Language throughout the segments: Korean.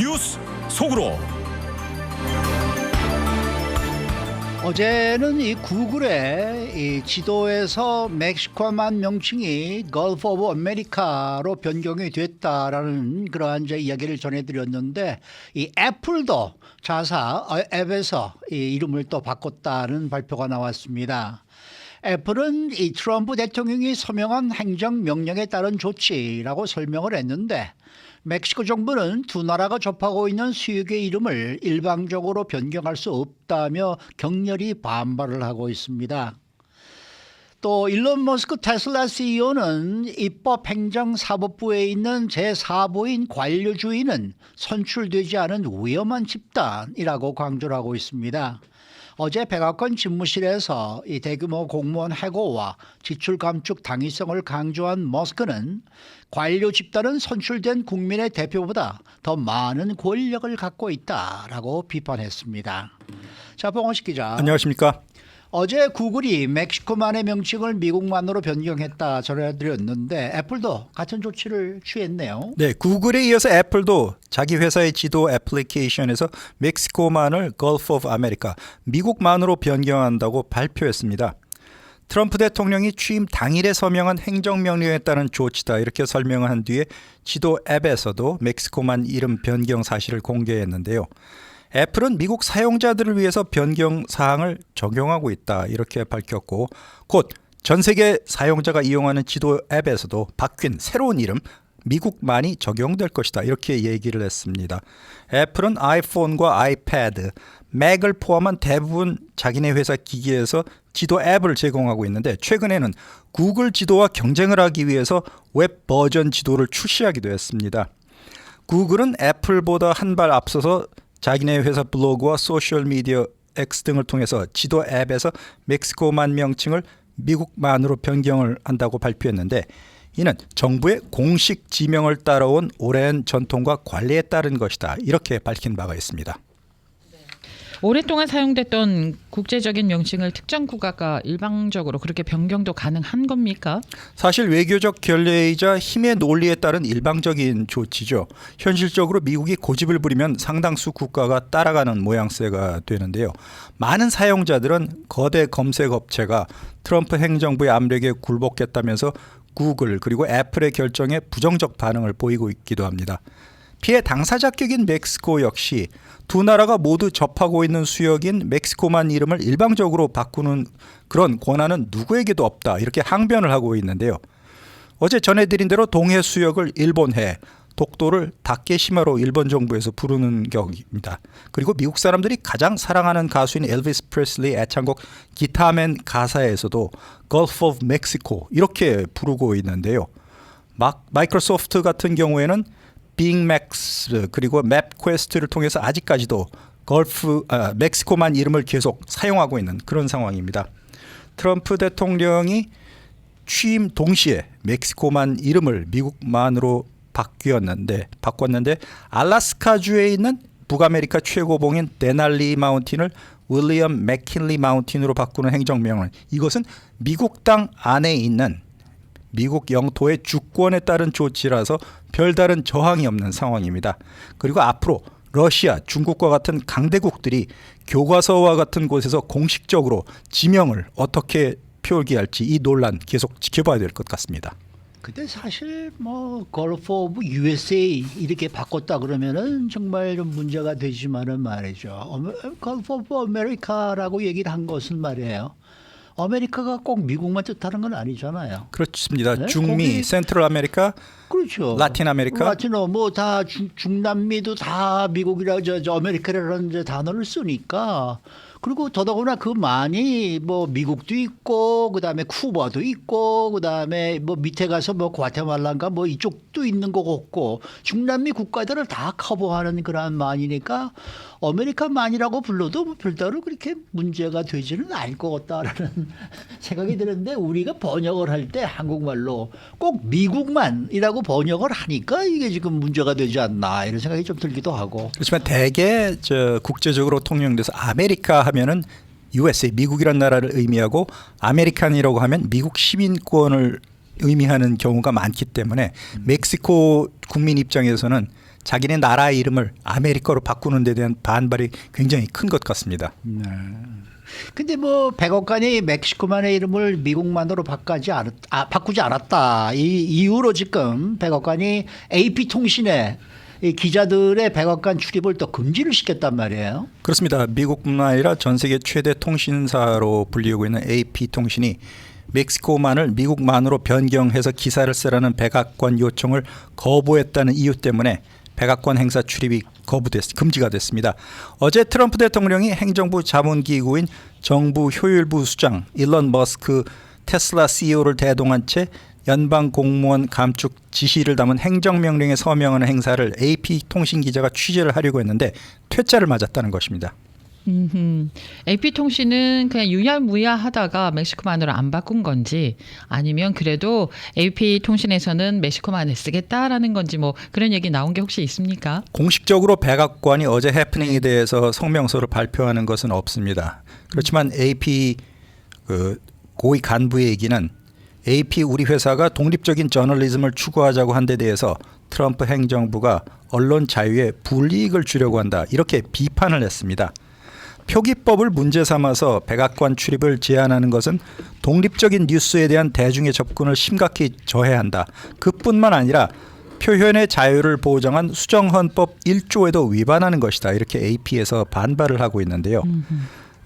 뉴스 속으로. 어제는 이 구글의 이 지도에서 멕시코만 명칭이 Gulf of America로 변경이 됐다라는 그러한 이제 이야기를 전해드렸는데, 이 애플도 자사 앱에서 이 이름을 또 바꿨다는 발표가 나왔습니다. 애플은 이 트럼프 대통령이 서명한 행정명령에 따른 조치라고 설명을 했는데, 멕시코 정부는 두 나라가 접하고 있는 수역의 이름을 일방적으로 변경할 수 없다며 격렬히 반발을 하고 있습니다. 또 일론 머스크 테슬라 CEO는 입법행정사법부에 있는 제4부인 관료주의는 선출되지 않은 위험한 집단이라고 강조를 하고 있습니다. 어제 백악관 집무실에서 이 대규모 공무원 해고와 지출 감축 당위성을 강조한 머스크는 관료 집단은 선출된 국민의 대표보다 더 많은 권력을 갖고 있다라고 비판했습니다. 자, 봉원식 기자. 안녕하십니까? 어제 구글이 멕시코만의 명칭을 미국만으로 변경했다 전해드렸는데, 애플도 같은 조치를 취했네요. 네, 구글에 이어서 애플도 자기 회사의 지도 애플리케이션에서 멕시코만을 Gulf of America, 미국만으로 변경한다고 발표했습니다. 트럼프 대통령이 취임 당일에 서명한 행정명령에 따른 조치다, 이렇게 설명을 한 뒤에 지도 앱에서도 멕시코만 이름 변경 사실을 공개했는데요. 애플은 미국 사용자들을 위해서 변경 사항을 적용하고 있다, 이렇게 밝혔고, 곧 전 세계 사용자가 이용하는 지도 앱에서도 바뀐 새로운 이름 미국만이 적용될 것이다, 이렇게 얘기를 했습니다. 애플은 아이폰과 아이패드, 맥을 포함한 대부분 자기네 회사 기기에서 지도 앱을 제공하고 있는데, 최근에는 구글 지도와 경쟁을 하기 위해서 웹 버전 지도를 출시하기도 했습니다. 구글은 애플보다 한 발 앞서서 자기네 회사 블로그와 소셜미디어 X 등을 통해서 지도 앱에서 멕시코만 명칭을 미국만으로 변경을 한다고 발표했는데, 이는 정부의 공식 지명을 따라온 오랜 전통과 관리에 따른 것이다, 이렇게 밝힌 바가 있습니다. 오랫동안 사용됐던 국제적인 명칭을 특정 국가가 일방적으로 그렇게 변경도 가능한 겁니까? 사실 외교적 결례이자 힘의 논리에 따른 일방적인 조치죠. 현실적으로 미국이 고집을 부리면 상당수 국가가 따라가는 모양새가 되는데요. 많은 사용자들은 거대 검색 업체가 트럼프 행정부의 압력에 굴복했다면서 구글 그리고 애플의 결정에 부정적 반응을 보이고 있기도 합니다. 피해 당사자 격인 멕시코 역시 두 나라가 모두 접하고 있는 수역인 멕시코만 이름을 일방적으로 바꾸는 그런 권한은 누구에게도 없다, 이렇게 항변을 하고 있는데요. 어제 전해드린 대로 동해 수역을 일본해, 독도를 다케시마로 일본 정부에서 부르는 격입니다. 그리고 미국 사람들이 가장 사랑하는 가수인 엘비스 프레슬리 애창곡 기타맨 가사에서도 Gulf of Mexico 이렇게 부르고 있는데요. 마이크로소프트 같은 경우에는 빅맥스 그리고 맵퀘스트를 통해서 아직까지도 멕시코만 이름을 계속 사용하고 있는 그런 상황입니다. 트럼프 대통령이 취임 동시에 멕시코만 이름을 미국만으로 바꿨는데 알래스카주에 있는 북아메리카 최고봉인 데날리 마운틴을 윌리엄 맥킨리 마운틴으로 바꾸는 행정명령, 이것은 미국 땅 안에 있는 미국 영토의 주권에 따른 조치라서 별다른 저항이 없는 상황입니다. 그리고 앞으로 러시아, 중국과 같은 강대국들이 교과서와 같은 곳에서 공식적으로 지명을 어떻게 표기할지 이 논란 계속 지켜봐야 될 것 같습니다. 근데 사실 뭐 Gulf of USA 이렇게 바꿨다 그러면은 정말 좀 문제가 되지만은 말이죠. Gulf of America라고 얘기를 한 것은 말이에요, 아메리카가 꼭 미국만 뜻하는 건 아니잖아요. 그렇습니다. 네? 중미, 센트럴 아메리카, 그렇죠. 라틴 아메리카, 라틴어 뭐 다 중남미도 다 미국이라 저 아메리카라는 이제 단어를 쓰니까. 그리고 더더구나 그 많이 뭐 미국도 있고 그다음에 쿠바도 있고 그다음에 뭐 밑에 가서 뭐 과테말라인가 뭐 이쪽도 있는 거 같고 중남미 국가들을 다 커버하는 그런 만이니까 아메리카만이라고 불러도 뭐 별다른 그렇게 문제가 되지는 않을 것 같다라는 생각이 드는데, 우리가 번역을 할 때 한국말로 꼭 미국만이라고 번역을 하니까 이게 지금 문제가 되지 않나, 이런 생각이 좀 들기도 하고. 그렇지만 대개 국제적으로 통용돼서 아메리카 하면은 USA, 미국이란 나라를 의미하고 아메리칸이라고 하면 미국 시민권을 의미하는 경우가 많기 때문에 멕시코 국민 입장에서는 자기네 나라 이름을 아메리카로 바꾸는 데 대한 반발이 굉장히 큰 것 같습니다. 근데 뭐 백악관이 멕시코만의 이름을 미국만으로 바꾸지 않았다. 이 이후로 지금 백악관이 AP통신에 이 기자들의 백악관 출입을 또 금지를 시켰단 말이에요. 그렇습니다. 미국뿐만 아니라 전 세계 최대 통신사로 불리우고 있는 AP통신이 멕시코만을 미국만으로 변경해서 기사를 쓰라는 백악관 요청을 거부했다는 이유 때문에 백악관 행사 출입이 금지가 됐습니다. 어제 트럼프 대통령이 행정부 자문기구인 정부 효율부 수장 일론 머스크 테슬라 CEO를 대동한 채 연방 공무원 감축 지시를 담은 행정명령에 서명하는 행사를 AP통신 기자가 취재를 하려고 했는데 퇴짜를 맞았다는 것입니다. AP통신은 그냥 유야무야하다가 멕시코만으로 안 바꾼 건지 아니면 그래도 AP통신에서는 멕시코만을 쓰겠다라는 건지 뭐 그런 얘기 나온 게 혹시 있습니까? 공식적으로 백악관이 어제 해프닝에 대해서 성명서를 발표하는 것은 없습니다. 그렇지만 AP 고위 간부의 얘기는 AP 우리 회사가 독립적인 저널리즘을 추구하자고 한 데 대해서 트럼프 행정부가 언론 자유에 불이익을 주려고 한다. 이렇게 비판을 했습니다. 표기법을 문제 삼아서 백악관 출입을 제한하는 것은 독립적인 뉴스에 대한 대중의 접근을 심각히 저해한다. 그뿐만 아니라 표현의 자유를 보장한 수정헌법 1조에도 위반하는 것이다. 이렇게 AP에서 반발을 하고 있는데요.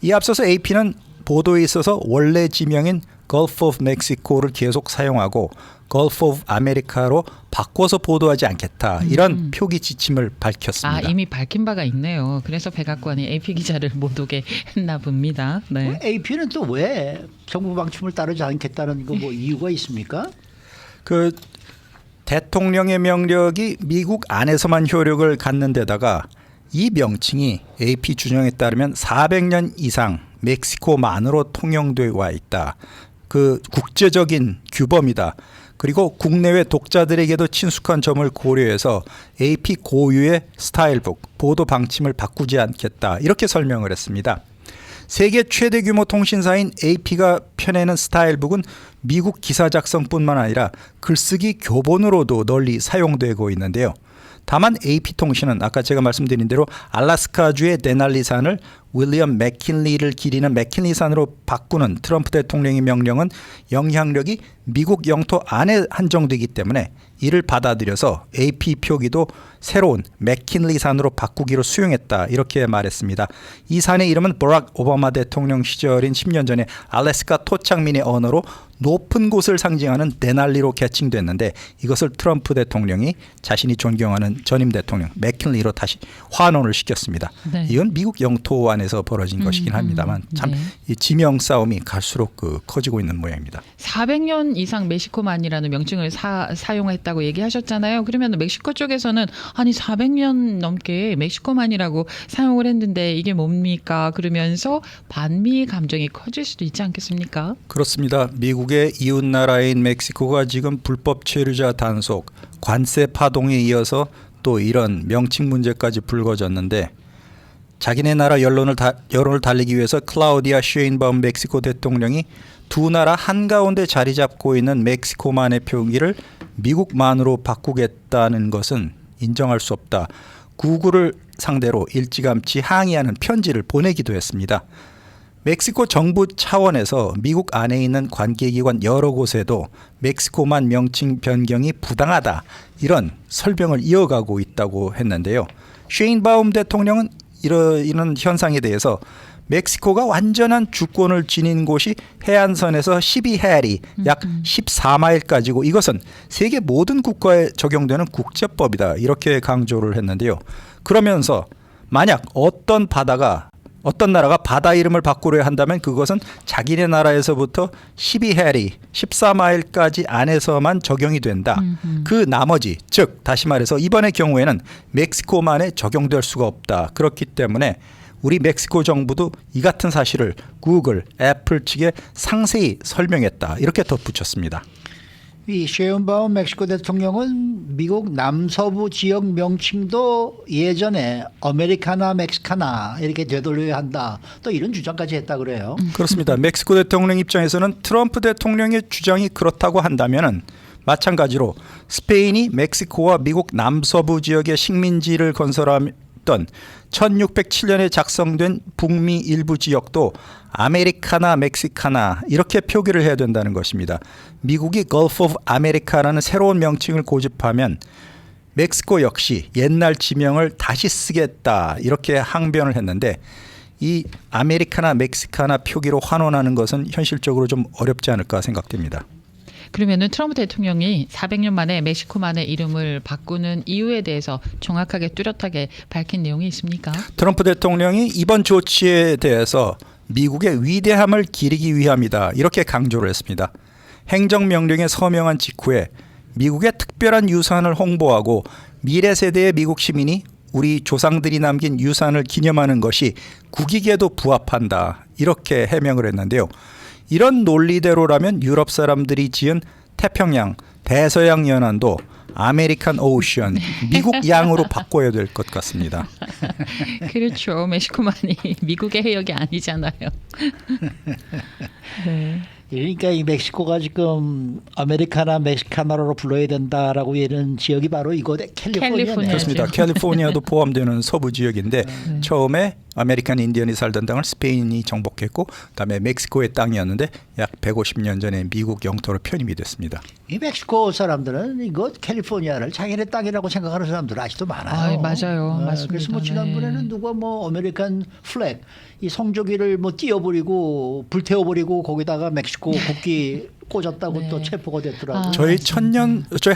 이 앞서서 AP는 보도에 있어서 원래 지명인 Gulf of Mexico를 계속 사용하고 Gulf of America로 바꿔서 보도하지 않겠다. 이런 표기 지침을 밝혔습니다. 이미 밝힌 바가 있네요. 그래서 백악관이 AP 기자를 못 오게 했나 봅니다. 네. AP는 또 왜 정부 방침을 따르지 않겠다는 거 뭐 이유가 있습니까? 그 대통령의 명령이 미국 안에서만 효력을 갖는 데다가 이 명칭이 AP 주장에 따르면 400년 이상 멕시코만으로 통용돼 와 있다. 그 국제적인 규범이다. 그리고 국내외 독자들에게도 친숙한 점을 고려해서 AP 고유의 스타일북, 보도 방침을 바꾸지 않겠다. 이렇게 설명을 했습니다. 세계 최대 규모 통신사인 AP가 펴내는 스타일북은 미국 기사 작성뿐만 아니라 글쓰기 교본으로도 널리 사용되고 있는데요. 다만 AP통신은 아까 제가 말씀드린 대로 알래스카주의 데날리산을 윌리엄 맥킨리를 기리는 맥킨리산으로 바꾸는 트럼프 대통령의 명령은 영향력이 미국 영토 안에 한정되기 때문에 이를 받아들여서 AP 표기도 새로운 맥킨리산으로 바꾸기로 수용했다. 이렇게 말했습니다. 이 산의 이름은 버락 오바마 대통령 시절인 10년 전에 알래스카 토착민의 언어로 높은 곳을 상징하는 데날리로 개칭됐는데 이것을 트럼프 대통령이 자신이 존경하는 전임 대통령 맥킨리로 다시 환원을 시켰습니다. 네. 이건 미국 영토 안에서 벌어진 것이긴 합니다만 참 이 지명 싸움이 갈수록 커지고 있는 모양입니다. 400년 이상 멕시코만이라는 명칭을 사용했다고 얘기하셨잖아요. 그러면 멕시코 쪽에서는 아니 400년 넘게 멕시코만이라고 사용을 했는데 이게 뭡니까? 그러면서 반미 감정이 커질 수도 있지 않겠습니까? 그렇습니다. 미국의 이웃 나라인 멕시코가 지금 불법 체류자 단속, 관세 파동에 이어서 또 이런 명칭 문제까지 불거졌는데 자기네 나라 여론을 달리기 위해서 클라우디아 쉐인바움 멕시코 대통령이 두 나라 한가운데 자리 잡고 있는 멕시코만의 표기를 미국만으로 바꾸겠다는 것은 인정할 수 없다. 구글을 상대로 일찌감치 항의하는 편지를 보내기도 했습니다. 멕시코 정부 차원에서 미국 안에 있는 관계기관 여러 곳에도 멕시코만 명칭 변경이 부당하다. 이런 설명을 이어가고 있다고 했는데요. 쉐인바움 대통령은 이런 현상에 대해서 멕시코가 완전한 주권을 지닌 곳이 해안선에서 12해리 약 14마일까지고 이것은 세계 모든 국가에 적용되는 국제법이다. 이렇게 강조를 했는데요. 그러면서 만약 어떤 나라가 바다 이름을 바꾸려 한다면 그것은 자기네 나라에서부터 12해리 14마일까지 안에서만 적용이 된다. 그 나머지 즉 다시 말해서 이번의 경우에는 멕시코만에 적용될 수가 없다. 그렇기 때문에 우리 멕시코 정부도 이 같은 사실을 구글, 애플 측에 상세히 설명했다. 이렇게 덧붙였습니다. 이 쉐인바움 멕시코 대통령은 미국 남서부 지역 명칭도 예전에 아메리카나, 멕시카나 이렇게 되돌려야 한다. 또 이런 주장까지 했다 그래요. 그렇습니다. 멕시코 대통령 입장에서는 트럼프 대통령의 주장이 그렇다고 한다면은 마찬가지로 스페인이 멕시코와 미국 남서부 지역의 식민지를 건설했던 1607년에 작성된 북미 일부 지역도 아메리카나 멕시카나 이렇게 표기를 해야 된다는 것입니다. 미국이 Gulf of America라는 새로운 명칭을 고집하면 멕시코 역시 옛날 지명을 다시 쓰겠다 이렇게 항변을 했는데 이 아메리카나 멕시카나 표기로 환원하는 것은 현실적으로 좀 어렵지 않을까 생각됩니다. 그러면은 트럼프 대통령이 400년 만에 멕시코만의 이름을 바꾸는 이유에 대해서 정확하게 뚜렷하게 밝힌 내용이 있습니까? 트럼프 대통령이 이번 조치에 대해서 미국의 위대함을 기리기 위함이다 이렇게 강조를 했습니다. 행정명령에 서명한 직후에 미국의 특별한 유산을 홍보하고 미래 세대의 미국 시민이 우리 조상들이 남긴 유산을 기념하는 것이 국익에도 부합한다 이렇게 해명을 했는데요. 이런 논리대로라면 유럽 사람들이 지은 태평양 대서양 연안도 아메리칸 오션 미국 양으로 바꿔야 될 것 같습니다. 그렇죠. 멕시코만이 미국의 해역이 아니잖아요. 네. 그러니까 이 멕시코가 지금 아메리카나 멕시카나로 불러야 된다라고 얘기하는 지역이 바로 이곳에 캘리포니아네. 그렇습니다. 캘리포니아도 포함되는 서부 지역인데 처음에 아메리칸 인디언이 살던 땅을 스페인이 정복했고 그다음에 멕시코의 땅이었는데 약 150년 전에 미국 영토로 편입이 됐습니다. 이 멕시코 사람들은 이곳 캘리포니아를 자기네 땅이라고 생각하는 사람들 아직도 많아요. 맞아요. 맞습니다. 그래서 뭐 지난번에는 누가 뭐 아메리칸 플렉 이 성조기를 뭐 띄워버리고 불태워버리고 거기다가 멕시코 국기 꽂았다고 네. 또 체포가 됐더라고요. 저희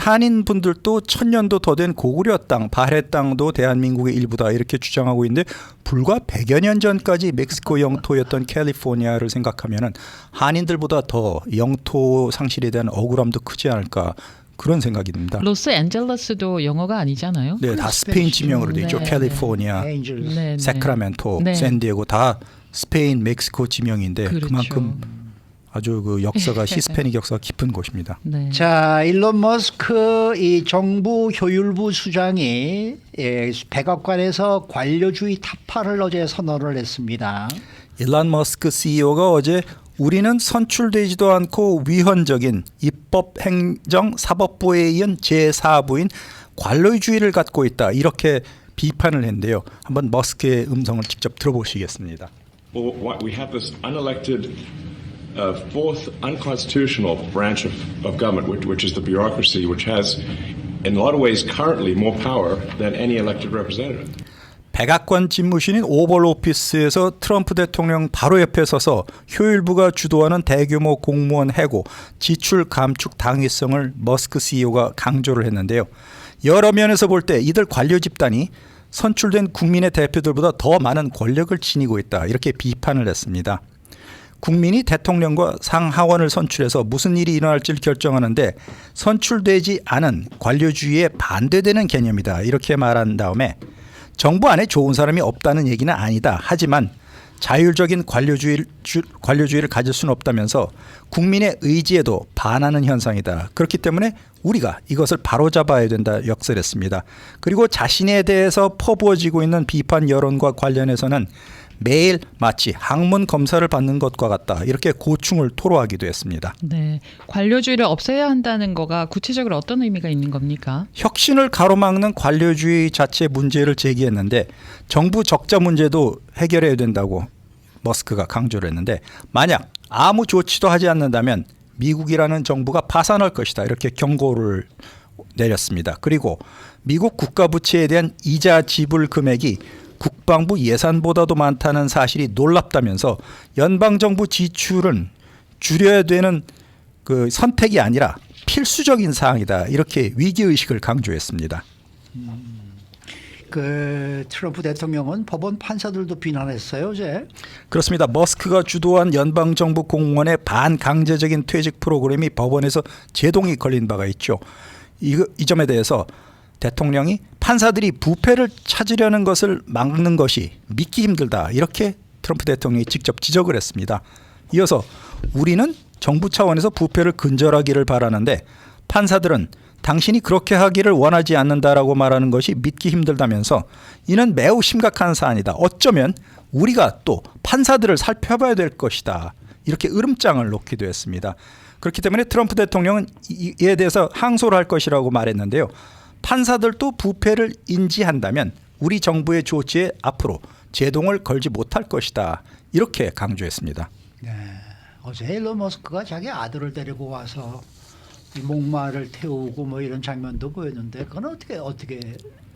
한인 분들도 1000년도 더 된 고구려 땅, 발해 땅도 대한민국의 일부다 이렇게 주장하고 있는데 불과 100여 년 전까지 멕시코 영토였던 캘리포니아를 생각하면은 한인들보다 더 영토 상실에 대한 억울함도 크지 않을까 그런 생각이 듭니다. 로스앤젤레스도 영어가 아니잖아요. 네, 다 스페인 지명으로 되어 있죠. 네. 캘리포니아, 엔젤스. 네, 네. 사크라멘토, 네. 샌디에고 다 스페인, 멕시코 지명인데 그렇죠. 그만큼 아주 그 역사가 히스패닉 역사가 깊은 곳입니다. 네. 자, 일론 머스크 이 정부 효율부 수장이 백악관에서 관료주의 타파를 어제 선언을 했습니다. 일론 머스크 CEO가 어제 우리는 선출되지도 않고 위헌적인 입법, 행정, 사법부에 이은 제4부인 관료주의를 갖고 있다 이렇게 비판을 했는데요. 한번 머스크의 음성을 직접 들어보시겠습니다. Well, we have this unelected fourth unconstitutional branch of government, which is the bureaucracy, which has, in a lot of ways, currently more power than any elected representative. 백악관 집무실인 오벌 오피스에서 트럼프 대통령 바로 옆에 서서 효율부가 주도하는 대규모 공무원 해고, 지출 감축 당위성을 머스크 CEO가 강조를 했는데요. 여러 면에서 볼 때 이들 관료 집단이 선출된 국민의 대표들보다 더 많은 권력을 지니고 있다 이렇게 비판을 했습니다. 국민이 대통령과 상하원을 선출해서 무슨 일이 일어날지를 결정하는데 선출되지 않은 관료주의에 반대되는 개념이다 이렇게 말한 다음에 정부 안에 좋은 사람이 없다는 얘기는 아니다. 하지만 자율적인 관료주의를 가질 수는 없다면서 국민의 의지에도 반하는 현상이다. 그렇기 때문에 우리가 이것을 바로잡아야 된다 역설했습니다. 그리고 자신에 대해서 퍼부어지고 있는 비판 여론과 관련해서는 매일 마치 학문 검사를 받는 것과 같다. 이렇게 고충을 토로하기도 했습니다. 네, 관료주의를 없애야 한다는 거가 구체적으로 어떤 의미가 있는 겁니까? 혁신을 가로막는 관료주의 자체 문제를 제기했는데 정부 적자 문제도 해결해야 된다고 머스크가 강조를 했는데 만약 아무 조치도 하지 않는다면 미국이라는 정부가 파산할 것이다. 이렇게 경고를 내렸습니다. 그리고 미국 국가부채에 대한 이자 지불 금액이 국방부 예산보다도 많다는 사실이 놀랍다면서 연방정부 지출은 줄여야 되는 그 선택이 아니라 필수적인 사항이다. 이렇게 위기의식을 강조했습니다. 그 트럼프 대통령은 법원 판사들도 비난했어요, 어제. 그렇습니다. 머스크가 주도한 연방정부 공무원의 반강제적인 퇴직 프로그램이 법원에서 제동이 걸린 바가 있죠. 이 점에 대해서 대통령이 판사들이 부패를 찾으려는 것을 막는 것이 믿기 힘들다. 이렇게 트럼프 대통령이 직접 지적을 했습니다. 이어서 우리는 정부 차원에서 부패를 근절하기를 바라는데 판사들은 당신이 그렇게 하기를 원하지 않는다라고 말하는 것이 믿기 힘들다면서 이는 매우 심각한 사안이다. 어쩌면 우리가 또 판사들을 살펴봐야 될 것이다. 이렇게 으름장을 놓기도 했습니다. 그렇기 때문에 트럼프 대통령은 이에 대해서 항소를 할 것이라고 말했는데요. 판사들도 부패를 인지한다면 우리 정부의 조치에 앞으로 제동을 걸지 못할 것이다. 이렇게 강조했습니다. 네. 어제 일론 머스크가 자기 아들을 데리고 와서 이 목마를 태우고 뭐 이런 장면도 보였는데 그건 어떻게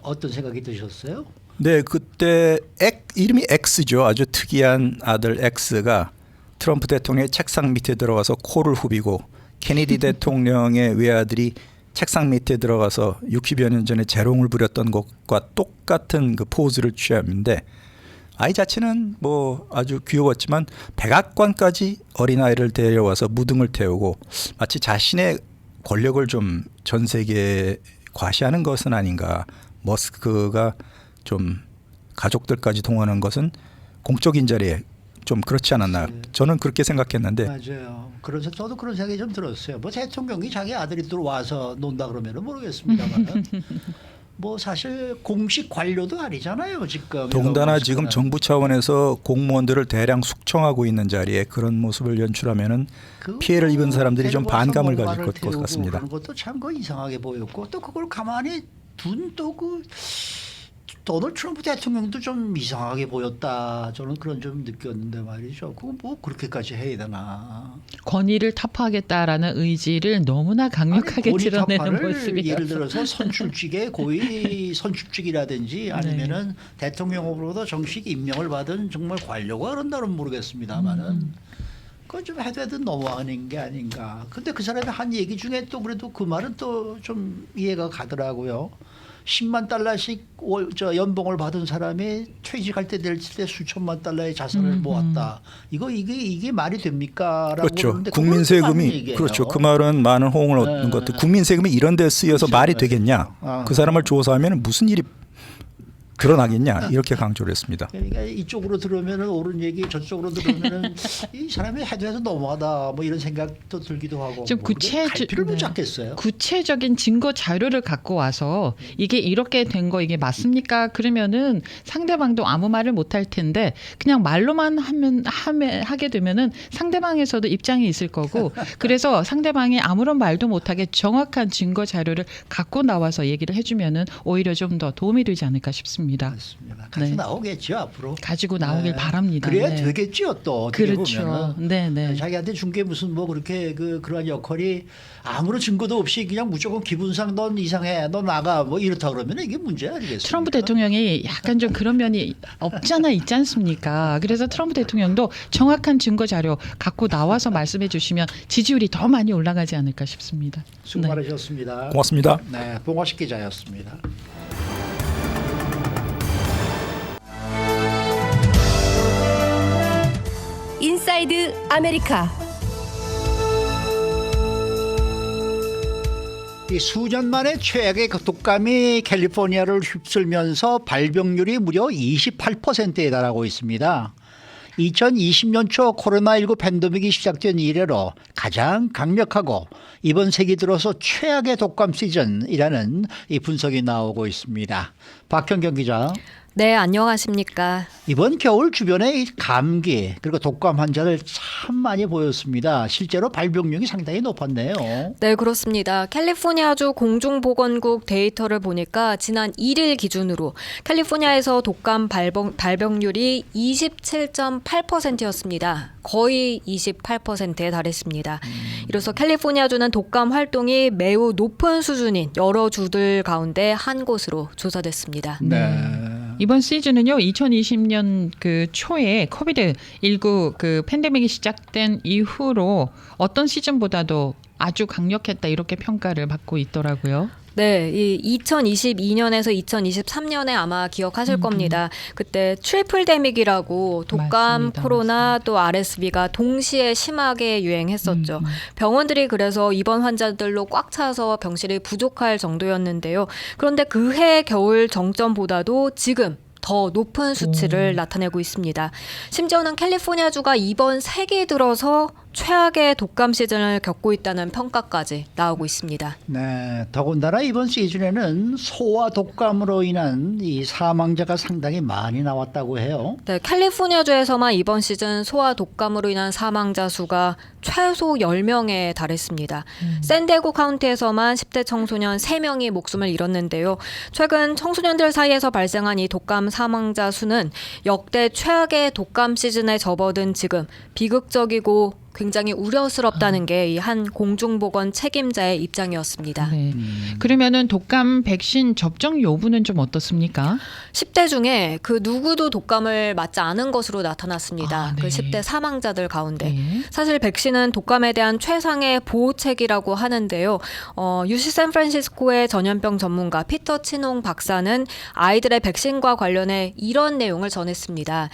어떤 생각이 드셨어요? 네, 그때 이름이 X죠. 아주 특이한 아들 X가 트럼프 대통령의 책상 밑에 들어가서 코를 후비고 케네디 대통령의 외아들이 책상 밑에 들어가서 60여 년 전에 재롱을 부렸던 것과 똑같은 그 포즈를 취하는데 아이 자체는 뭐 아주 귀여웠지만 백악관까지 어린아이를 데려와서 무등을 태우고 마치 자신의 권력을 좀 전 세계에 과시하는 것은 아닌가. 머스크가 좀 가족들까지 동원한 것은 공적인 자리에 좀 그렇지 않았나. 저는 그렇게 생각했는데. 맞아요. 그래서 저도 그런 생각이 좀 들었어요. 뭐 대통령이 자기 아들이 들어와서 논다 그러면은 모르겠습니다만 뭐 사실 공식 관료도 아니잖아요 지금. 더군다나 지금 정부 차원에서 공무원들을 대량 숙청하고 있는 자리에 그런 모습을 연출하면은 피해를 입은 사람들이 좀 반감을 가질 것 같습니다. 그런 것도 참 이상하게 보였고 또 그걸 가만히 둔 또 그 도널드 트럼프 대통령도 좀 이상하게 보였다. 저는 그런 좀 느꼈는데 말이죠. 그거 뭐 그렇게까지 해야 되나. 권위를 타파하겠다라는 의지를 너무나 강력하게 아니, 드러내는 모습이라서. 예를 들어서 선출직의 고위 선출직이라든지 아니면은 대통령으로부터 정식 임명을 받은 정말 관료가 그런다는 모르겠습니다만은 그건 좀 해도 너무하는 게 아닌가. 근데 그 사람이 한 얘기 중에 또 그래도 그 말은 또 좀 이해가 가더라고요. 10만 달러씩 연봉을 받은 사람이 퇴직할 때 될 때 수천만 달러의 자산을 모았다. 이게 말이 됩니까? 그렇죠. 국민 세금이 그렇죠. 그 말은 많은 호응을 얻는 것도 국민 세금이 이런 데 쓰여서 그렇죠. 말이 되겠냐? 그 사람을 조사하면 무슨 일이 드러나겠냐? 이렇게 강조를 했습니다. 그러니까 이쪽으로 들으면은 옳은 얘기, 저쪽으로 들으면은 이 사람이 해도 너무하다. 뭐 이런 생각도 들기도 하고. 좀 갈피를 못 잡겠어요. 구체적인 증거 자료를 갖고 와서 이게 이렇게 된 거 이게 맞습니까? 그러면은 상대방도 아무 말을 못 할 텐데 그냥 말로만 하게 되면은 상대방에서도 입장이 있을 거고 그래서 상대방이 아무런 말도 못하게 정확한 증거 자료를 갖고 나와서 얘기를 해주면은 오히려 좀 더 도움이 되지 않을까 싶습니다. 맞습니다. 가지고 나오겠죠 앞으로. 가지고 나오길 바랍니다. 그래야 네. 되겠죠 또 어떻게 그렇죠. 보면은. 네네. 자기한테 준 게 무슨 뭐 그렇게 그러한 역할이 아무런 증거도 없이 그냥 무조건 기분상 넌 이상해, 너 나가 뭐 이렇다 그러면 이게 문제 아니겠습니까? 트럼프 대통령이 약간 좀 그런 면이 없잖아 있지 않습니까? 그래서 트럼프 대통령도 정확한 증거 자료 갖고 나와서 말씀해 주시면 지지율이 더 많이 올라가지 않을까 싶습니다. 수고 많으셨습니다. 고맙습니다. 네, 봉화식 기자였습니다. 인사이드 아메리카. 이 수년 만에 최악의 독감이 캘리포니아를 휩쓸면서 발병률이 무려 28%에 달하고 있습니다. 2020년 초 코로나19 팬데믹이 시작된 이래로 가장 강력하고 이번 세기 들어서 최악의 독감 시즌이라는 이 분석이 나오고 있습니다. 박현경 기자. 네, 안녕하십니까. 이번 겨울 주변에 이 감기 그리고 독감 환자를 참 많이 보였습니다. 실제로 발병률이 상당히 높았네요. 네, 그렇습니다. 캘리포니아주 공중보건국 데이터를 보니까 지난 1일 기준으로 캘리포니아에서 독감 발병률이 27.8%였습니다. 거의 28%에 달했습니다. 이로써 캘리포니아주는 독감 활동이 매우 높은 수준인 여러 주들 가운데 한 곳으로 조사됐습니다. 네. 이번 시즌은요, 2020년 그 초에 코비드-19 그 팬데믹이 시작된 이후로 어떤 시즌보다도 아주 강력했다 이렇게 평가를 받고 있더라고요. 네, 이 2022년에서 2023년에 아마 기억하실 겁니다. 그때 트리플데믹이라고 독감, 맞습니다. 코로나 또 RSV가 동시에 심하게 유행했었죠. 병원들이 그래서 입원 환자들로 꽉 차서 병실이 부족할 정도였는데요. 그런데 그해 겨울 정점보다도 지금 더 높은 수치를 나타내고 있습니다. 심지어는 캘리포니아주가 이번 세기 들어서 최악의 독감 시즌을 겪고 있다는 평가까지 나오고 있습니다. 네, 더군다나 이번 시즌에는 소아 독감으로 인한 이 사망자가 상당히 많이 나왔다고 해요. 네, 캘리포니아주에서만 이번 시즌 소아 독감으로 인한 사망자 수가 최소 10명에 달했습니다. 샌디에고 카운티에서만 10대 청소년 3명이 목숨을 잃었는데요. 최근 청소년들 사이에서 발생한 이 독감 사망자 수는 역대 최악의 독감 시즌에 접어든 지금 비극적이고 굉장히 우려스럽다는 게 이 한 공중보건 책임자의 입장이었습니다. 네. 그러면은 독감 백신 접종 여부는 좀 어떻습니까? 10대 중에 그 누구도 독감을 맞지 않은 것으로 나타났습니다. 아, 네. 그 10대 사망자들 가운데. 네. 사실 백신은 독감에 대한 최상의 보호책이라고 하는데요. UC 샌프란시스코의 전염병 전문가 피터 치농 박사는 아이들의 백신과 관련해 이런 내용을 전했습니다.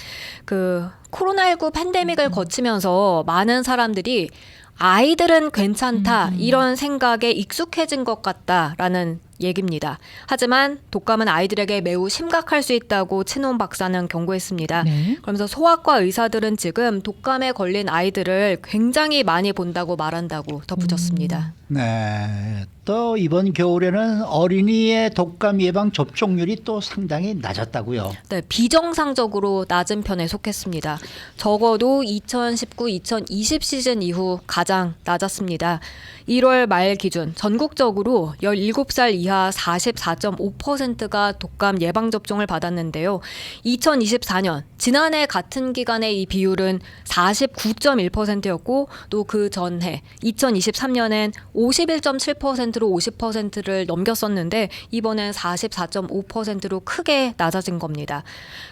코로나19 팬데믹을 거치면서 많은 사람들이 아이들은 괜찮다 이런 생각에 익숙해진 것 같다라는 얘기입니다. 하지만 독감은 아이들에게 매우 심각할 수 있다고 치논 박사는 경고했습니다. 네. 그러면서 소아과 의사들은 지금 독감에 걸린 아이들을 굉장히 많이 본다고 말한다고 덧붙였습니다. 네, 또 이번 겨울에는 어린이의 독감 예방 접종률이 또 상당히 낮았다고요. 네, 비정상적으로 낮은 편에 속했습니다. 적어도 2019-2020 시즌 이후 가장 낮았습니다. 1월 말 기준 전국적으로 17살 이하 44.5%가 독감 예방접종을 받았는데요. 2024년 지난해 같은 기간에 이 비율은 49.1%였고 또 그 전해 2023년엔 51.7%로 50%를 넘겼었는데 이번엔 44.5%로 크게 낮아진 겁니다.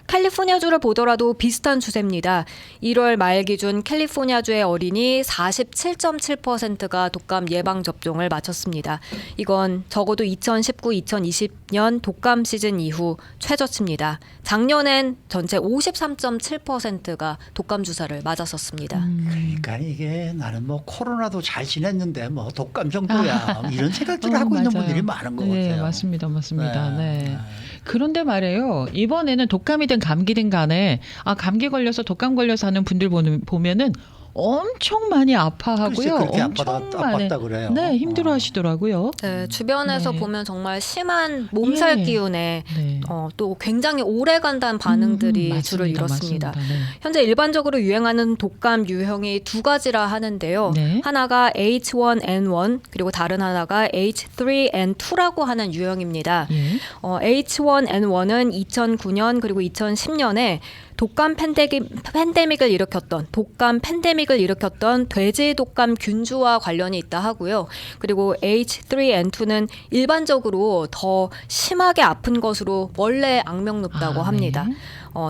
캘리포니아주를 보더라도 비슷한 추세입니다. 1월 말 기준 캘리포니아주의 어린이 47.7%가 독감 예방접종을 마쳤습니다. 이건 적어도 2019-2020년 독감 시즌 이후 최저치입니다. 작년엔 전체 53.7%가 독감 주사를 맞았었습니다. 그러니까 이게 나는 뭐 코로나도 잘 지냈는데 뭐 독감 정도야 이런 생각들을 하고 있는 맞아요. 분들이 많은 것 네, 같아요. 맞습니다. 네. 네. 그런데 말이에요. 이번에는 독감이든 감기든 간에 감기 걸려서 독감 걸려서 하는 분들 보면은 엄청 많이 글쎄, 아파하고요. 그렇게 엄청 아팠다 그래요. 네, 힘들어하시더라고요. 네, 주변에서 네. 보면 정말 심한 몸살 예. 기운에 네. 또 굉장히 오래 간다는 반응들이 맞습니다. 주를 이뤘습니다. 맞습니다. 네. 현재 일반적으로 유행하는 독감 유형이 두 가지라 하는데요. 네. 하나가 H1N1 그리고 다른 하나가 H3N2라고 하는 유형입니다. 예. H1N1은 2009년 그리고 2010년에 독감 팬데믹을 일으켰던 돼지 독감 균주와 관련이 있다 하고요. 그리고 H3N2는 일반적으로 더 심하게 아픈 것으로 원래 악명 높다고 합니다. 네.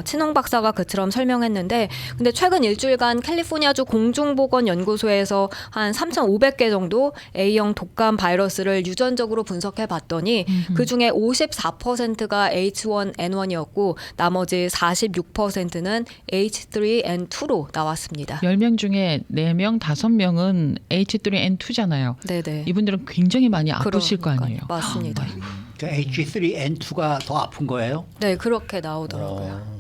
친홍 박사가 그처럼 설명했는데 근데 최근 일주일간 캘리포니아주 공중보건연구소에서 한 3,500개 정도 A형 독감 바이러스를 유전적으로 분석해 봤더니 그중에 54%가 H1N1이었고 나머지 46%는 H3N2로 나왔습니다. 10명 중에 4명, 5명은 H3N2잖아요. 네네. 이분들은 굉장히 많이 아프실 거 아니에요. 맞습니다. 그러니까 H3N2가 더 아픈 거예요? 네, 그렇게 나오더라고요.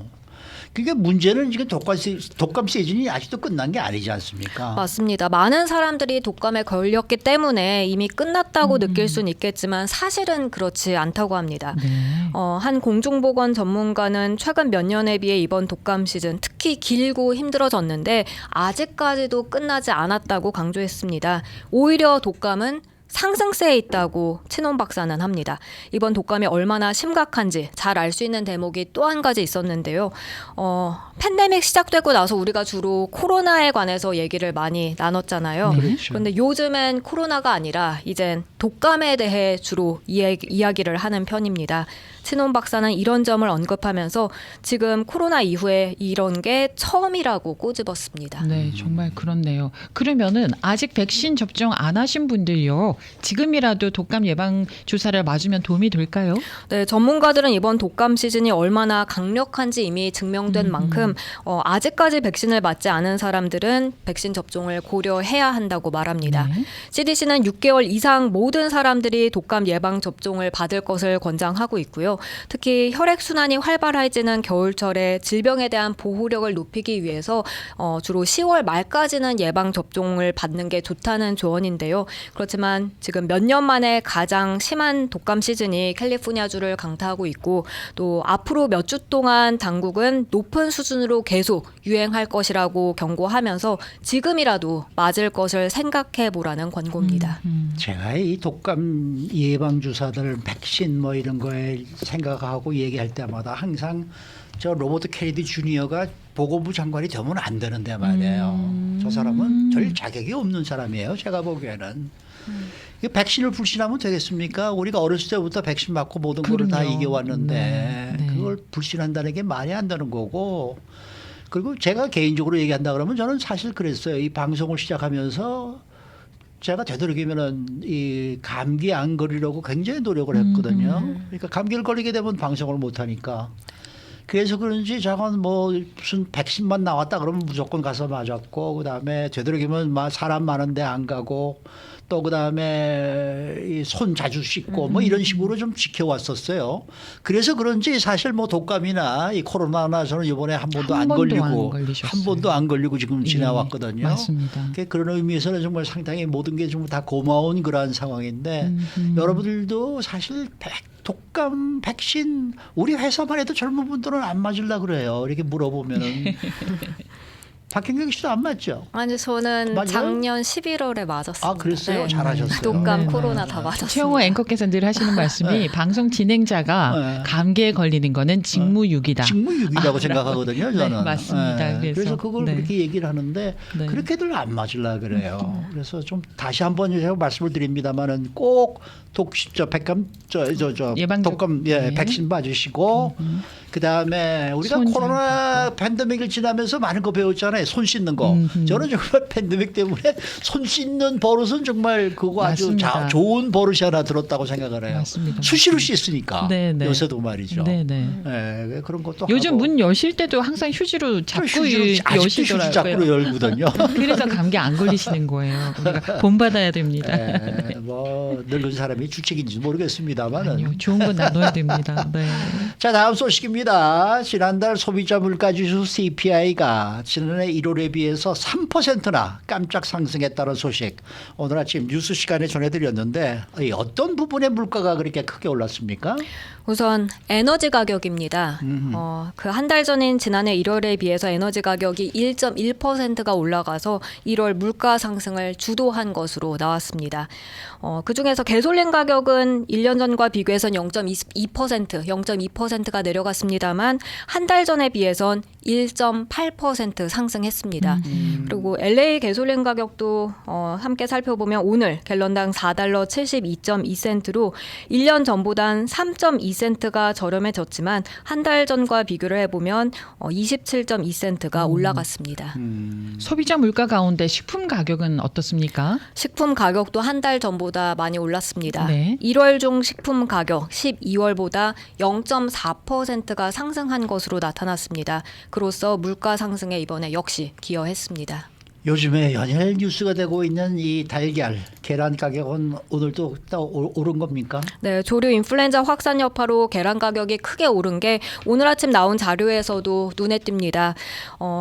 그게 문제는 지금 독감 시즌이 아직도 끝난 게 아니지 않습니까? 맞습니다. 많은 사람들이 독감에 걸렸기 때문에 이미 끝났다고 느낄 수는 있겠지만 사실은 그렇지 않다고 합니다. 네. 한 공중보건 전문가는 최근 몇 년에 비해 이번 독감 시즌 특히 길고 힘들어졌는데 아직까지도 끝나지 않았다고 강조했습니다. 오히려 독감은 상승세에 있다고 친원 박사는 합니다. 이번 독감이 얼마나 심각한지 잘 알 수 있는 대목이 또 한 가지 있었는데요. 팬데믹 시작되고 나서 우리가 주로 코로나에 관해서 얘기를 많이 나눴잖아요. 그렇죠. 그런데 요즘엔 코로나가 아니라 이젠 독감에 대해 주로 이야기를 하는 편입니다. 친원 박사는 이런 점을 언급하면서 지금 코로나 이후에 이런 게 처음이라고 꼬집었습니다. 네, 정말 그렇네요. 그러면은 아직 백신 접종 안 하신 분들요. 지금이라도 독감 예방 주사를 맞으면 도움이 될까요? 네, 전문가들은 이번 독감 시즌이 얼마나 강력한지 이미 증명된 만큼 아직까지 백신을 맞지 않은 사람들은 백신 접종을 고려해야 한다고 말합니다. 네. CDC는 6개월 이상 모든 모든 사람들이 독감 예방 접종을 받을 것을 권장하고 있고요. 특히 혈액 순환이 활발해지는 겨울철에 질병에 대한 보호력을 높이기 위해서 주로 10월 말까지는 예방 접종을 받는 게 좋다는 조언인데요. 그렇지만 지금 몇 년 만에 가장 심한 독감 시즌이 캘리포니아주를 강타하고 있고 또 앞으로 몇 주 동안 당국은 높은 수준으로 계속 유행할 것이라고 경고하면서 지금이라도 맞을 것을 생각해 보라는 권고입니다. 제가 이 독감 예방 주사들 백신 뭐 이런 거에 생각하고 얘기할 때마다 항상 저 로버트 케네디 주니어가 보건부 장관이 되면 안 되는데 말이에요. 저 사람은 별 자격이 없는 사람이에요. 제가 보기에는. 이 백신을 불신하면 되겠습니까? 우리가 어렸을 때부터 백신 맞고 모든 걸 다 그럼요. 이겨왔는데 네. 그걸 불신한다는 게 말이 안 되는 거고. 그리고 제가 개인적으로 얘기한다 그러면 저는 사실 그랬어요. 이 방송을 시작하면서 제가 되도록이면은 이 감기 안 걸리려고 굉장히 노력을 했거든요. 그러니까 감기를 걸리게 되면 방송을 못 하니까. 그래서 그런지 저건 뭐 무슨 백신만 나왔다 그러면 무조건 가서 맞았고 그다음에 되도록이면 막 사람 많은데 안 가고 또 그다음에 이 손 자주 씻고 뭐 이런 식으로 좀 지켜왔었어요. 그래서 그런지 사실 뭐 독감이나 이 코로나나 저는 이번에 한 번도 안 걸리고 한 번도 안 걸리고 지금 지나왔거든요. 맞습니다. 그런 의미에서는 정말 상당히 모든 게 좀 다 고마운 그러한 상황인데 여러분들도 사실 독감 백신 우리 회사만 해도 젊은 분들은 안 맞으려고 그래요. 이렇게 물어보면은 박경경 씨도 안 맞죠? 아니 저는 맞아요? 작년 11월에 맞았습니다. 아 그랬어요? 네. 잘하셨어요. 독감, 네, 코로나 네. 다 맞았습니다. 최영호 앵커께서 늘 하시는 말씀이 방송 진행자가 네. 감기에 걸리는 거는 직무유기다. 직무유기라고 생각하거든요. 저는. 네, 맞습니다. 그래서, 그걸 네. 그렇게 얘기를 하는데 네. 그렇게들 안 맞으려 그래요. 그래서 좀 다시 한번 제가 말씀을 드립니다만은 꼭 예방 독감 네. 백신 맞으시고 그다음에 우리가 손 코로나 팬데믹을 지나면서 많은 거 배웠잖아요. 손 씻는 거. 저는 정말 팬데믹 때문에 손 씻는 버릇은 정말 그거 아주 맞습니다. 좋은 버릇이 하나 들었다고 생각을 해요. 맞습니다. 수시로 씻으니까 네, 네. 요새도 말이죠. 네네. 네, 그런 것도 요즘 하고. 문 여실 때도 항상 휴지로 잡고 아직도 휴지 여시더라고요. 자꾸로 열거든요. 그래서 감기 안 걸리시는 거예요. 우리가 본받아야 됩니다. 네, 뭐 늙은 사람이 주책인지 모르겠습니다만은. 아니요, 좋은 건 나눠야 됩니다. 네. 자 다음 소식입니다. 지난달 소비자 물가지수 CPI가 지난해 1월에 비해서 3%나 깜짝 상승했다는 소식. 오늘 아침 뉴스 시간에 전해드렸는데 어떤 부분의 물가가 그렇게 크게 올랐습니까? 우선 에너지 가격입니다. 그 한 달 전인 지난해 1월에 비해서 에너지 가격이 1.1%가 올라가서 1월 물가 상승을 주도한 것으로 나왔습니다. 그중에서 가솔린 가격은 1년 전과 비교해서는 0.2%가 내려갔습니다만 한 달 전에 비해선 1.8% 상승했습니다. 그리고 LA 가솔린 가격도 함께 살펴보면 오늘 갤런당 4달러 72.2센트로 1년 전보단 3.2센트가 저렴해졌지만 한 달 전과 비교를 해보면 27.2센트가 올라갔습니다. 소비자 물가 가운데 식품 가격은 어떻습니까? 식품 가격도 한 달 전보다 많이 올랐습니다. 네. 1월 중 식품 가격 12월보다 0.4%가 상승한 것으로 나타났습니다. 그로써 물가 상승에 이번에 역시 기여했습니다. 요즘에 연일 뉴스가 되고 있는 이 달걀, 계란 가격은 오늘도 또 오른 겁니까? 네, 조류 인플루엔자 확산 여파로 계란 가격이 크게 오른 게 오늘 아침 나온 자료에서도 눈에 띕니다.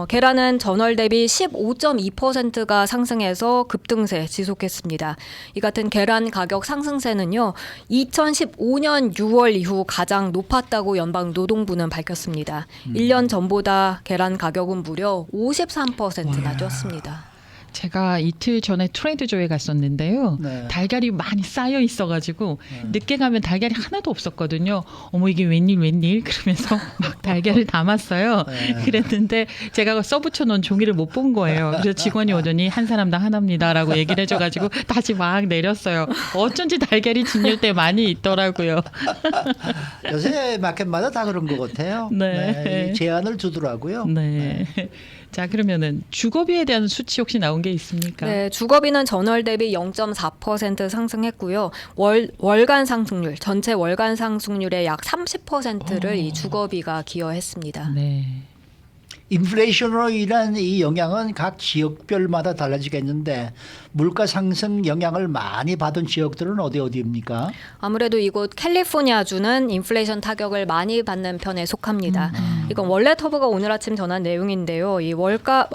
계란은 전월 대비 15.2%가 상승해서 급등세 지속했습니다. 이 같은 계란 가격 상승세는요, 2015년 6월 이후 가장 높았다고 연방노동부는 밝혔습니다. 1년 전보다 계란 가격은 무려 53%나 뛰었습니다. 제가 이틀 전에 트레이드조에 갔었는데요. 네. 달걀이 많이 쌓여 있어가지고 늦게 가면 달걀이 하나도 없었거든요. 어머 이게 웬일 그러면서 막 달걀을 담았어요. 네. 그랬는데 제가 써붙여 놓은 종이를 못 본 거예요. 그래서 직원이 오더니 한 사람당 하나입니다라고 얘기를 해줘가지고 다시 막 내렸어요. 어쩐지 달걀이 진열대 많이 있더라고요. 요새 마켓마다 다 그런 것 같아요. 네. 이 제한을 두더라고요. 네. 자 그러면은 주거비에 대한 수치 혹시 나온 게 있습니까? 네, 주거비는 전월 대비 0.4% 상승했고요. 월간 상승률, 전체 월간 상승률의 약 30%를 이 주거비가 기여했습니다. 네. 인플레이션으로 인한 이 영향은 각 지역별마다 달라지겠는데 물가 상승 영향을 많이 받은 지역들은 어디입니까? 아무래도 이곳 캘리포니아주는 인플레이션 타격을 많이 받는 편에 속합니다. 이건 월렛허브가 오늘 아침 전한 내용인데요. 이 물가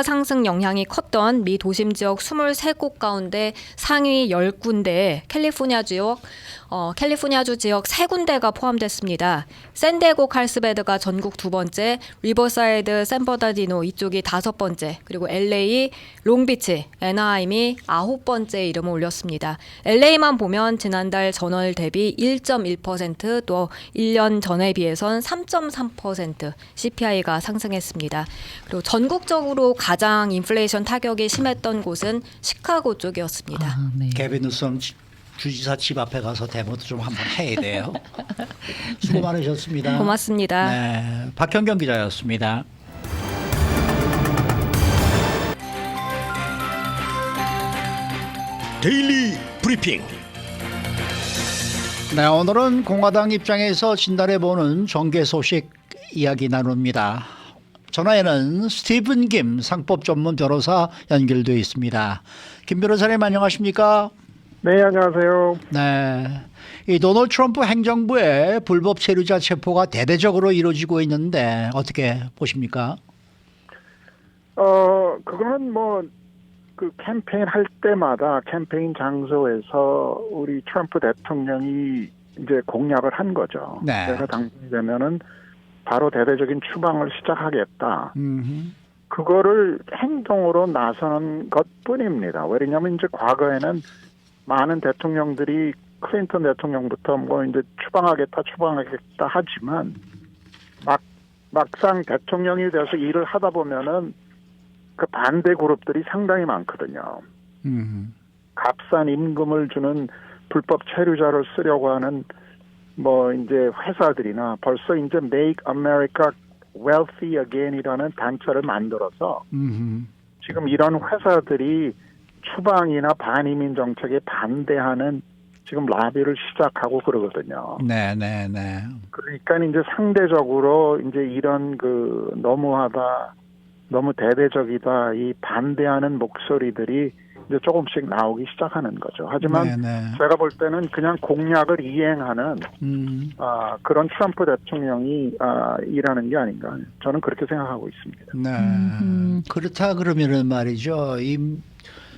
상승 영향이 컸던 미 도심 지역 23곳 가운데 상위 10군데에 캘리포니아주 지역 3군데가 포함됐습니다. 샌디에고 칼스베드가 전국 2번째, 리버사이드 샌버나디노 이쪽이 5번째, 그리고 LA 롱비치, 애나하임이 9번째 이름을 올렸습니다. LA만 보면 지난달 전월 대비 1.1%, 또 1년 전에 비해선 3.3% CPI가 상승했습니다. 그리고 전국적으로 가장 인플레이션 타격이 심했던 곳은 시카고 쪽이었습니다. 네. 개빈 뉴섬 주지사 집 앞에 가서 데모도 좀 한번 해야 돼요. 수고 많으셨습니다. 고맙습니다. 네, 박현경 기자였습니다. 데일리 브리핑. 네, 오늘은 공화당 입장에서 진단해보는 정계 소식 이야기 나눕니다. 전화에는 스티븐 김 상법 전문 변호사 연결되어 있습니다. 김 변호사님 안녕하십니까? 네, 안녕하세요. 네, 이 도널드 트럼프 행정부의 불법 체류자 체포가 대대적으로 이루어지고 있는데 어떻게 보십니까? 그거는 그 캠페인 할 때마다 캠페인 장소에서 우리 트럼프 대통령이 이제 공약을 한 거죠. 네. 내가 당선이 되면은 바로 대대적인 추방을 시작하겠다. 그거를 행동으로 나서는 것뿐입니다. 왜냐하면 이제 과거에는 많은 대통령들이 클린턴 대통령부터 이제 추방하겠다 하지만 막상 대통령이 돼서 일을 하다 보면은 그 반대 그룹들이 상당히 많거든요. 값싼 임금을 주는 불법 체류자를 쓰려고 하는 이제 회사들이나 벌써 이제 Make America Wealthy Again이라는 단체를 만들어서 지금 이런 회사들이 추방이나 반이민 정책에 반대하는 지금 라비를 시작하고 그러거든요. 네. 그러니까 이제 상대적으로 이제 이런 너무하다, 너무 대대적이다, 이 반대하는 목소리들이 이제 조금씩 나오기 시작하는 거죠. 하지만 제가 볼 때는 그냥 공약을 이행하는 그런 트럼프 대통령이 일하는 게 아닌가. 저는 그렇게 생각하고 있습니다. 네. 그렇다 그러면은 말이죠. 이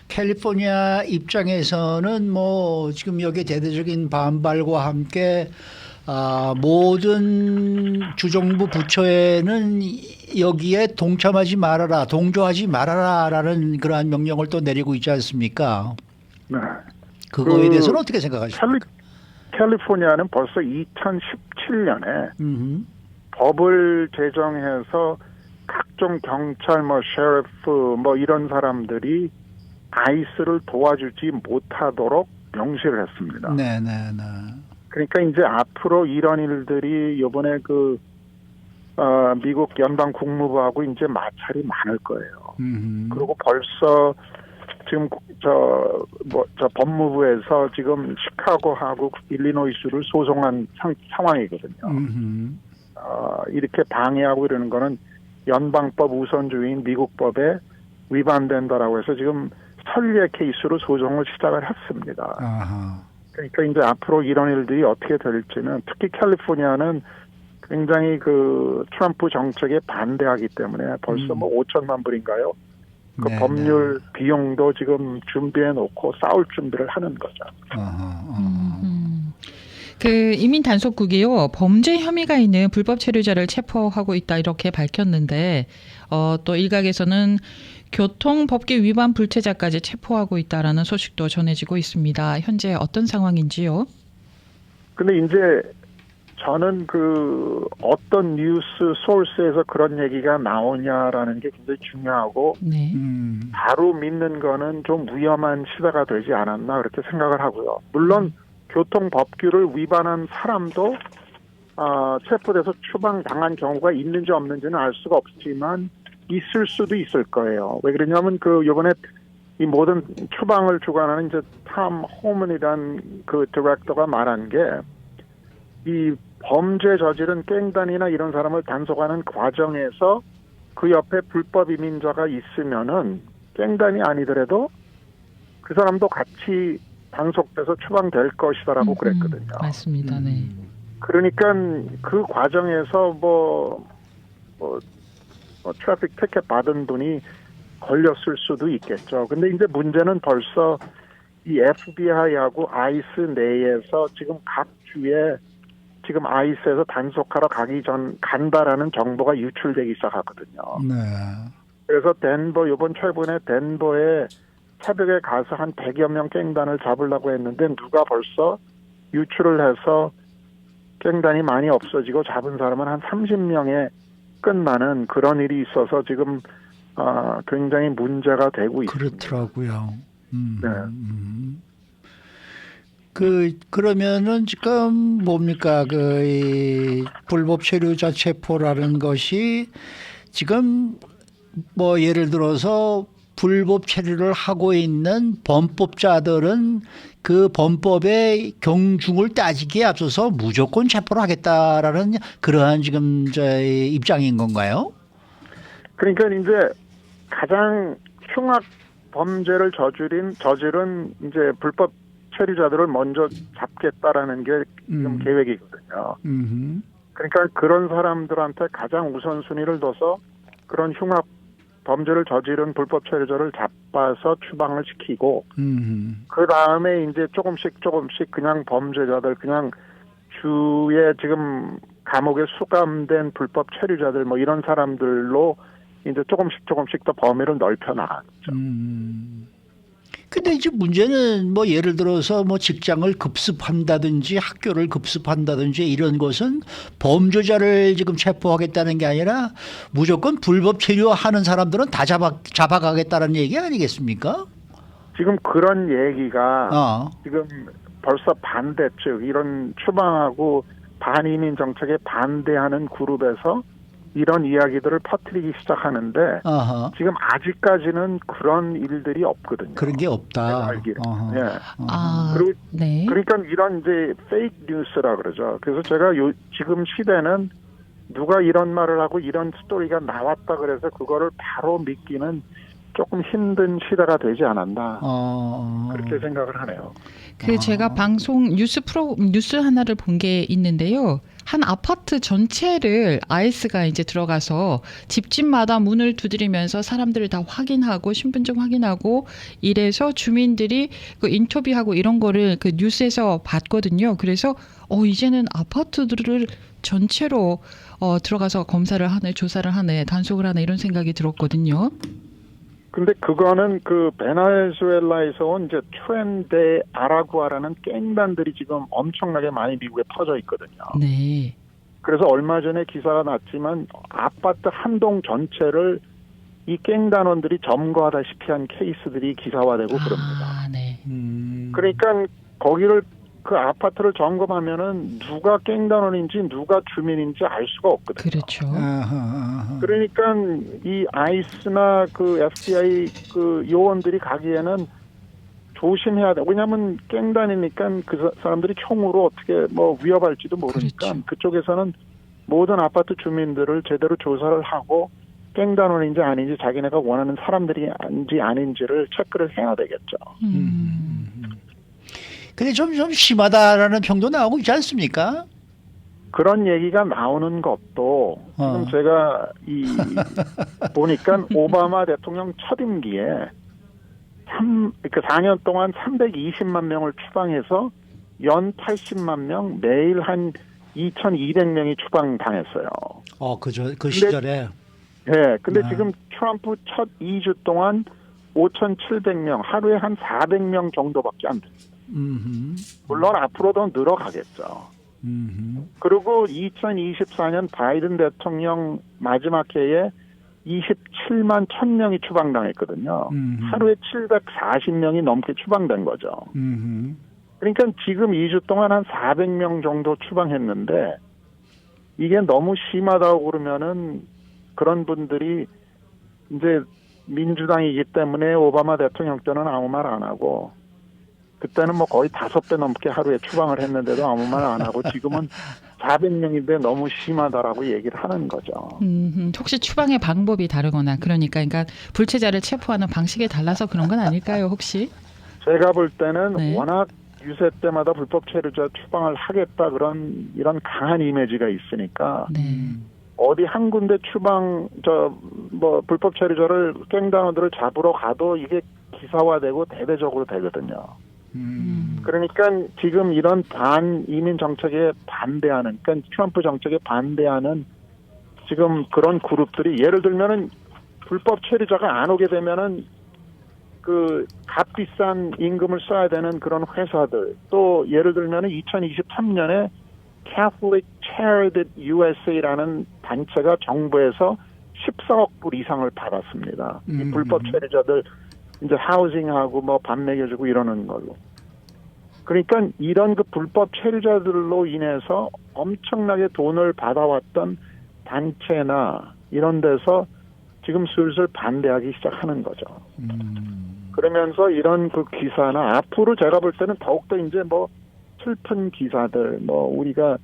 캘리포니아 입장에서는 지금 여기 대대적인 반발과 함께 모든 주정부 부처에는 여기에 동조하지 말아라라는 그러한 명령을 또 내리고 있지 않습니까? 네. 그거에 대해서는 어떻게 생각하십니까? 캘리포니아는 벌써 2017년에 법을 제정해서 각종 경찰, 셰리프, 이런 사람들이 아이스를 도와주지 못하도록 명시를 했습니다. 네. 그러니까 이제 앞으로 이런 일들이 이번에 미국 연방 국무부하고 이제 마찰이 많을 거예요. 그리고 벌써 지금 법무부에서 지금 시카고하고 일리노이주를 소송한 상황이거든요. 이렇게 방해하고 이러는 거는 연방법 우선주의인 미국법에 위반된다라고 해서 지금 선례 케이스로 소송을 시작을 했습니다. 그러니까 이제 앞으로 이런 일들이 어떻게 될지는, 특히 캘리포니아는 굉장히 트럼프 정책에 반대하기 때문에 벌써 5천만 불인가요? 법률 비용도 지금 준비해 놓고 싸울 준비를 하는 거죠. 그 이민 단속국이요, 범죄 혐의가 있는 불법 체류자를 체포하고 있다 이렇게 밝혔는데 또 일각에서는 교통법규 위반 불체자까지 체포하고 있다라는 소식도 전해지고 있습니다. 현재 어떤 상황인지요? 근데 이제 저는 어떤 뉴스 소스에서 그런 얘기가 나오냐라는 게 굉장히 중요하고, 네. 바로 믿는 거는 좀 위험한 시대가 되지 않았나 그렇게 생각을 하고요. 물론 교통법규를 위반한 사람도 체포돼서 추방당한 경우가 있는지 없는지는 알 수가 없지만 있을 수도 있을 거예요. 왜 그러냐면 이번에 이 모든 추방을 주관하는 이제 탐 호먼이란 디렉터가 말한 게, 이 범죄 저지른 갱단이나 이런 사람을 단속하는 과정에서 그 옆에 불법 이민자가 있으면은 깽단이 아니더라도 그 사람도 같이 단속돼서 추방될 것이다라고 그랬거든요. 맞습니다. 네. 그러니까 그 과정에서 트래픽 티켓 받은 분이 걸렸을 수도 있겠죠. 근데 이제 문제는 벌써 이 FBI하고 아이스 내에서 지금 각 주에 지금 아이스에서 단속하러 간다라는 정보가 유출되기 시작하거든요. 네. 그래서 이번 최근에 덴버에 새벽에 가서 한 100여 명 깽단을 잡으려고 했는데 누가 벌써 유출을 해서 깽단이 많이 없어지고 잡은 사람은 한 30명에 끝나는 그런 일이 있어서 지금 굉장히 문제가 되고 있습니다. 그렇더라고요. 네. 그러면은 지금 뭡니까 이 불법 체류자 체포라는 것이 지금 뭐 예를 들어서 불법 체류를 하고 있는 범법자들은 그 범법의 경중을 따지기에 앞서서 무조건 체포를 하겠다라는 그러한 지금 저의 입장인 건가요? 그러니까 이제 가장 흉악 범죄를 저지른 이제 불법 체류자들을 먼저 잡겠다라는 게 지금 계획이거든요. 그러니까 그런 사람들한테 가장 우선순위를 둬서 그런 흉악 범죄를 저지른 불법 체류자를 잡아서 추방을 시키고 그 다음에 이제 조금씩 그냥 범죄자들 그냥 주에 지금 감옥에 수감된 불법 체류자들 뭐 이런 사람들로 이제 조금씩 더 범위를 넓혀 나가죠. 근데 이제 문제는 뭐 예를 들어서 뭐 직장을 급습한다든지 학교를 급습한다든지 이런 것은 범죄자를 지금 체포하겠다는 게 아니라 무조건 불법 체류하는 사람들은 다 잡아가겠다는 얘기 아니겠습니까? 지금 그런 얘기가 지금 벌써 반대 측 이런 추방하고 반이민 정책에 반대하는 그룹에서 이런 이야기들을 퍼뜨리기 시작하는데 지금 아직까지는 그런 일들이 없거든요. 그런 게 없다. 알기로. 예. 그리고 네. 그러니까 이런 이제 페이크 뉴스라 그러죠. 그래서 제가 지금 시대는 누가 이런 말을 하고 이런 스토리가 나왔다 그래서 그거를 바로 믿기는 조금 힘든 시대가 되지 않았나 그렇게 생각을 하네요. 제가 방송 뉴스 하나를 본 게 있는데요. 한 아파트 전체를 아이스가 이제 들어가서 집집마다 문을 두드리면서 사람들을 다 확인하고 신분증 확인하고 이래서 주민들이 그 인터뷰하고 이런 거를 그 뉴스에서 봤거든요. 그래서 이제는 아파트들을 전체로 들어가서 검사를 하네, 조사를 하네, 단속을 하네 이런 생각이 들었거든요. 근데 그거는 그 베네수엘라에서 온 이제 트렌데 아라구아라는 깽단들이 지금 엄청나게 많이 미국에 퍼져 있거든요. 네. 그래서 얼마 전에 기사가 났지만 아파트 한 동 전체를 이 깽단원들이 점거하다시피 한 케이스들이 기사화되고 그럽니다. 네. 그러니까 거기를 그 아파트를 점검하면은 누가 깽단원인지 누가 주민인지 알 수가 없거든요. 그렇죠. 그러니까 이 아이스나 그 FBI 그 요원들이 가기에는 조심해야 돼. 왜냐하면 깽단이니까 그 사람들이 총으로 어떻게 뭐 위협할지도 모르니까 그렇죠. 그쪽에서는 모든 아파트 주민들을 제대로 조사를 하고 깽단원인지 아닌지 자기네가 원하는 사람들인지 아닌지를 체크를 해야 되겠죠. 근데 좀 심하다라는 평도 나오고 있지 않습니까? 그런 얘기가 나오는 것도 지금 제가 보니까 오바마 대통령 첫 임기에 그러니까 4년 동안 320만 명을 추방해서 연 80만 명, 매일 한 2,200명이 추방당했어요. 그 시절에. 네, 근데 지금 트럼프 첫 2주 동안 5,700명, 하루에 한 400명 정도밖에 안 됩니다. 물론 앞으로도 늘어가겠죠. 그리고 2024년 바이든 대통령 마지막 해에 27만 1,000명이 추방당했거든요. 하루에 740명이 넘게 추방된 거죠. 그러니까 지금 2주 동안 한 400명 정도 추방했는데 이게 너무 심하다고 그러면은 그런 분들이 이제 민주당이기 때문에 오바마 대통령 때는 아무 말 안 하고 그때는 뭐 거의 5배 넘게 하루에 추방을 했는데도 아무 말 안 하고 지금은 400명인데 너무 심하다라고 얘기를 하는 거죠. 혹시 추방의 방법이 다르거나 그러니까 불체자를 체포하는 방식이 달라서 그런 건 아닐까요, 혹시? 제가 볼 때는 네. 워낙 유세 때마다 불법 체류자 추방을 하겠다 이런 강한 이미지가 있으니까 네. 어디 한 군데 불법 체류자를 갱단원들을 잡으러 가도 이게 기사화되고 대대적으로 되거든요. 그러니까 지금 이런 반이민 정책에 반대하는, 그러니까 트럼프 정책에 반대하는 지금 그런 그룹들이 예를 들면은 불법 체류자가 안 오게 되면은 그 값비싼 임금을 써야 되는 그런 회사들, 또 예를 들면은 2023년에 Catholic Charity USA라는 단체가 정부에서 14억 불 이상을 받았습니다. 이 불법 체류자들 이제 하우징하고 뭐 밥 먹여주고 이러는 걸로. 그러니까 이런 그 불법 체류자들로 인해서 엄청나게 돈을 받아왔던 단체나 이런 데서 지금 슬슬 반대하기 시작하는 거죠. 그러면서 이런 그 기사나 앞으로 제가 볼 때는 더욱더 이제 뭐 슬픈 기사들, 뭐 우리가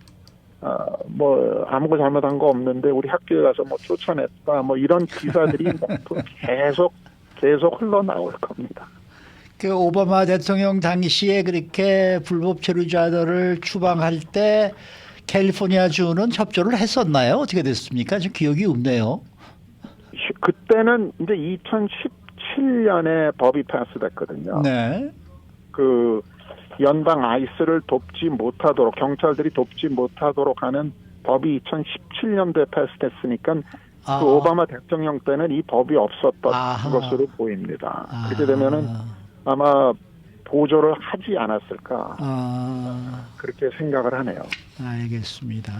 뭐 아무것도 잘못한 거 없는데 우리 학교에 가서 뭐 쫓아냈다, 뭐 이런 기사들이 계속 흘러나올 겁니다. 그 오바마 대통령 당시에 그렇게 불법 체류자들을 추방할 때 캘리포니아주는 협조를 했었나요? 어떻게 됐습니까? 저 기억이 없네요. 그때는 이제 2017년에 법이 패스됐거든요. 네. 그 연방 아이스를 돕지 못하도록, 경찰들이 돕지 못하도록 하는 법이 2017년도에 패스됐으니까 그 오바마 대통령 때는 이 법이 없었던 것으로 보입니다. 그렇게 되면은 아마 보조를 하지 않았을까 그렇게 생각을 하네요. 알겠습니다.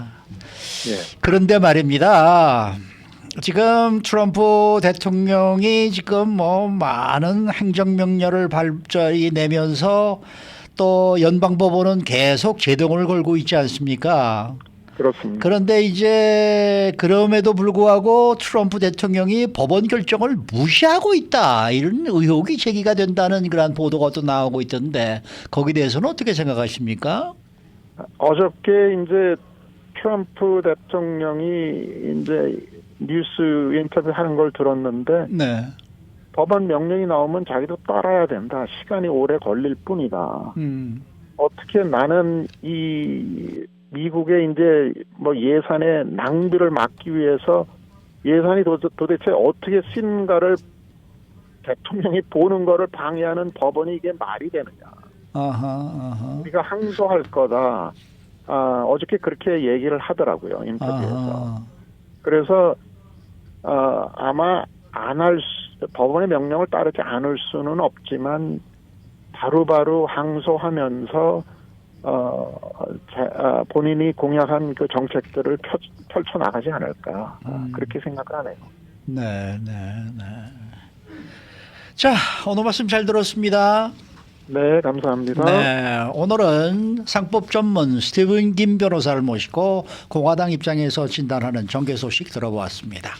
예. 그런데 말입니다. 지금 트럼프 대통령이 지금 뭐 많은 행정명령을 내면서 또 연방법원은 계속 제동을 걸고 있지 않습니까? 그렇습니다. 그런데 이제 그럼에도 불구하고 트럼프 대통령이 법원 결정을 무시하고 있다, 이런 의혹이 제기가 된다는 그런 보도가 또 나오고 있던데 거기에 대해서는 어떻게 생각하십니까? 어저께 이제 트럼프 대통령이 이제 뉴스 인터뷰 하는 걸 들었는데 네. 법원 명령이 나오면 자기도 따라야 된다. 시간이 오래 걸릴 뿐이다. 어떻게 나는 이 미국의 이제 뭐 예산의 낭비를 막기 위해서 예산이 도대체 어떻게 쓰는가를 대통령이 보는 거를 방해하는 법원이 이게 말이 되느냐. 우리가 항소할 거다. 어저께 그렇게 얘기를 하더라고요. 인터뷰에서. 그래서 아마 법원의 명령을 따르지 않을 수는 없지만 바로바로 항소하면서 본인이 공약한 그 정책들을 펼쳐 나가지 않을까 그렇게 생각을 하네요. 네. 자, 오늘 말씀 잘 들었습니다. 네, 감사합니다. 네, 오늘은 상법 전문 스티븐 김 변호사를 모시고 공화당 입장에서 진단하는 정계 소식 들어보았습니다.